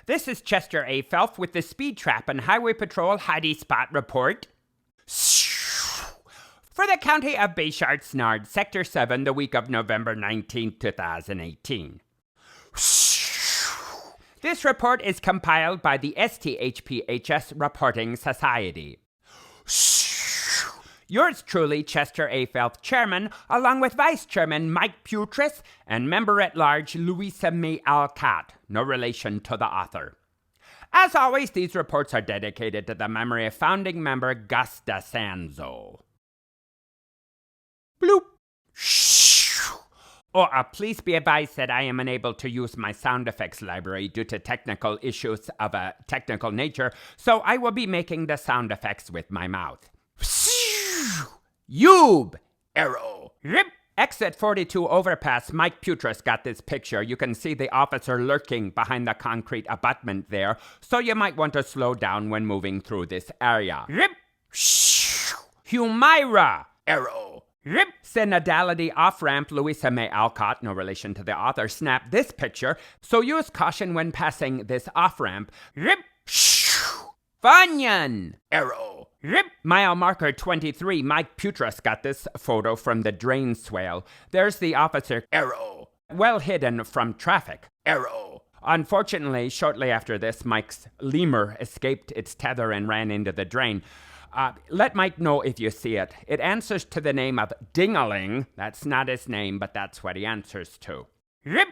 This is Chester A. Phelph with the Speed Trap and Highway Patrol Hidy Spot Report. For the county of Baysharts, Narde, Sector 7, the week of November 19, 2018. This report is compiled by the STHPHS Reporting Society. Yours truly, Chester A. Phelph, Chairman, along with Vice Chairman Mike Putris and Member-at-Large Louisa May Alcott, no relation to the author. As always, these reports are dedicated to the memory of founding member Gus DeSanzo. Bloop. Please be advised that I am unable to use my sound effects library due to technical issues of a technical nature, so I will be making the sound effects with my mouth. Yoob! Arrow! Rip! Exit 42 overpass. Mike Putris got this picture. You can see the officer lurking behind the concrete abutment there, so you might want to slow down when moving through this area. Rip! Humaira! Arrow! Rip! Synodality off-ramp. Louisa May Alcott, no relation to the author, snapped this picture, so use caution when passing this off-ramp. Rip! Funyan! Arrow! Rip! Mile marker 23. Mike Putris got this photo from the drain swale. There's the officer. Arrow! Well hidden from traffic. Arrow! Unfortunately, shortly after this, Mike's lemur escaped its tether and ran into the drain. Let Mike know if you see it. It answers to the name of Dingaling. That's not his name, but that's what he answers to. Rip!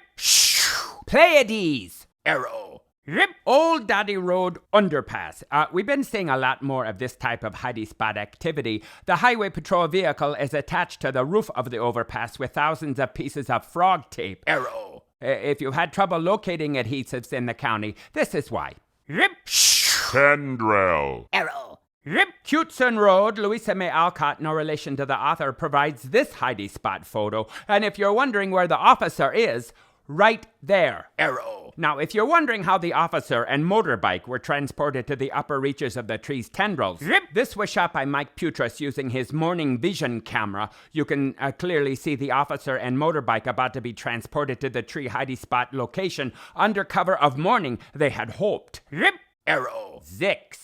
Pleiades! Arrow! Rip! Old Daddy Road underpass. We've been seeing a lot more of this type of Hidy spot activity. The highway patrol vehicle is attached to the roof of the overpass with thousands of pieces of frog tape. Arrow! If you've had trouble locating adhesives in the county, this is why. Rip! Tendril. Arrow! Rip! Cutson Road, Louisa May Alcott, no relation to the author, provides this Hidy spot photo. And if you're wondering where the officer is, right there. Arrow. Now, if you're wondering how the officer and motorbike were transported to the upper reaches of the tree's tendrils, this was shot by Mike Putris using his morning vision camera. You can clearly see the officer and motorbike about to be transported to the tree Hidy spot location under cover of morning, they had hoped. Rip! Arrow. Zix.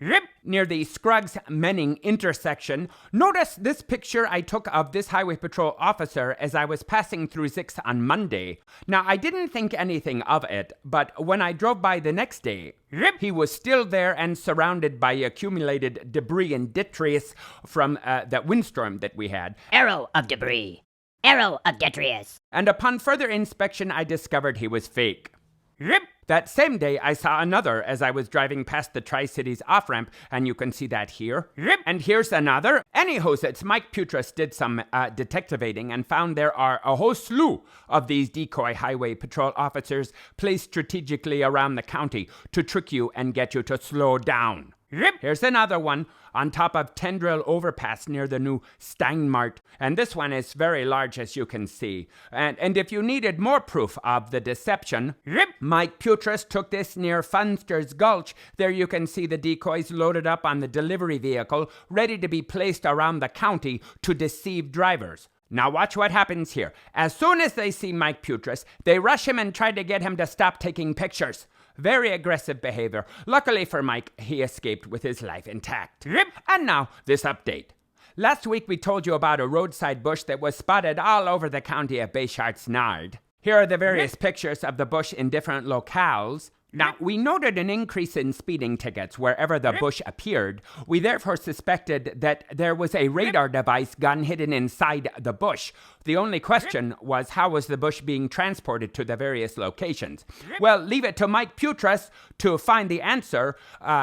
Rip! Near the Scruggs-Menning intersection. Notice this picture I took of this highway patrol officer as I was passing through Zix on Monday. Now, I didn't think anything of it, but when I drove by the next day, Rip! He was still there and surrounded by accumulated debris and detritus from that windstorm that we had. Arrow of debris. Arrow of detritus. And upon further inspection, I discovered he was fake. Rip! That same day, I saw another as I was driving past the Tri-Cities off-ramp, and you can see that here. Rip! And here's another. Anyhow, Mike Putris did some detectivating and found there are a whole slew of these decoy highway patrol officers placed strategically around the county to trick you and get you to slow down. Rip! Here's another one on top of Tendril Overpass near the new Steinmart. And this one is very large, as you can see. And if you needed more proof of the deception, Rip! Mike Putris took this near Funster's Gulch. There you can see the decoys loaded up on the delivery vehicle, ready to be placed around the county to deceive drivers. Now watch what happens here. As soon as they see Mike Putris, they rush him and try to get him to stop taking pictures. Very aggressive behavior. Luckily for Mike, he escaped with his life intact. Rip! And now, this update. Last week we told you about a roadside bush that was spotted all over the county of Baysharts, Narde. Here are the various pictures of the bush in different locales. Now, we noted an increase in speeding tickets wherever the bush appeared. We therefore suspected that there was a radar device gun hidden inside the bush. The only question was, how was the bush being transported to the various locations? Well, leave it to Mike Putris to find the answer.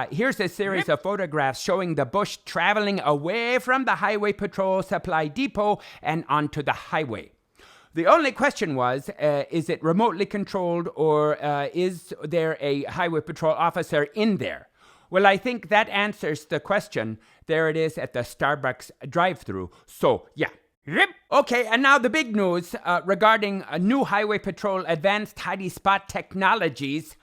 Here's a series of photographs showing the bush traveling away from the Highway Patrol Supply Depot and onto the highway. The only question was, is it remotely controlled or is there a highway patrol officer in there? Well, I think that answers the question. There it is at the Starbucks drive-thru. So, yeah. Rip. Okay, and now the big news regarding new highway patrol advanced Hidy spot technologies.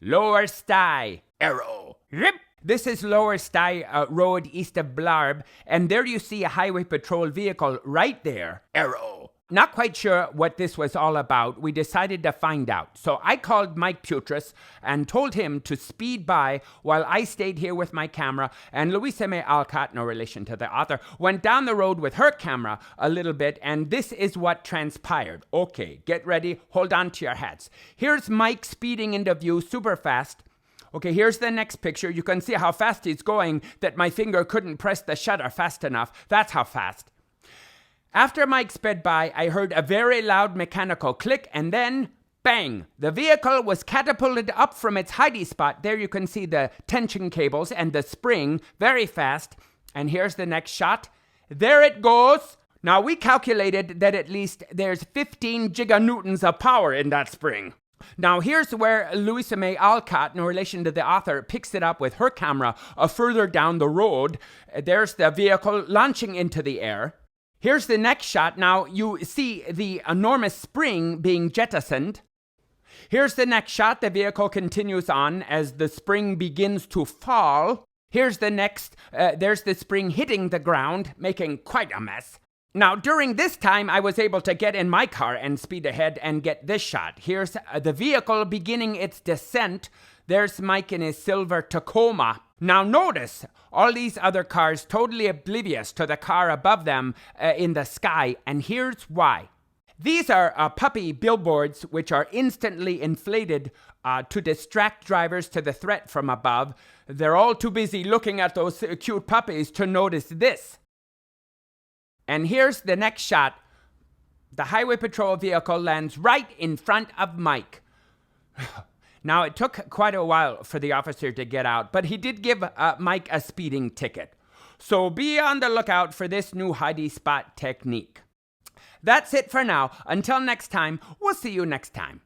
Lower Stye. Arrow. Rip. This is Lower Stye Road east of Blarb, and there you see a highway patrol vehicle right there. Arrow. Not quite sure what this was all about. We decided to find out. So I called Mike Putris and told him to speed by while I stayed here with my camera, and Louisa May Alcott, no relation to the author, went down the road with her camera a little bit, and this is what transpired. Okay, get ready. Hold on to your hats. Here's Mike speeding into view super fast. Okay, here's the next picture. You can see how fast he's going, that my finger couldn't press the shutter fast enough. That's how fast. After Mike sped by, I heard a very loud mechanical click, and then, bang! The vehicle was catapulted up from its hiding spot. There you can see the tension cables and the spring very fast. And here's the next shot. There it goes. Now, we calculated that at least there's 15 giganewtons of power in that spring. Now, here's where Louisa May Alcott, in relation to the author, picks it up with her camera further down the road. There's the vehicle launching into the air. Here's the next shot. Now, you see the enormous spring being jettisoned. Here's the next shot. The vehicle continues on as the spring begins to fall. Here's the next. There's the spring hitting the ground, making quite a mess. Now, during this time, I was able to get in my car and speed ahead and get this shot. Here's the vehicle beginning its descent. There's Mike in his silver Tacoma. Now notice, all these other cars totally oblivious to the car above them in the sky, and here's why. These are puppy billboards which are instantly inflated to distract drivers to the threat from above. They're all too busy looking at those cute puppies to notice this. And here's the next shot. The highway patrol vehicle lands right in front of Mike. Now, it took quite a while for the officer to get out, but he did give Mike a speeding ticket. So be on the lookout for this new Hidy spot technique. That's it for now. Until next time, we'll see you next time.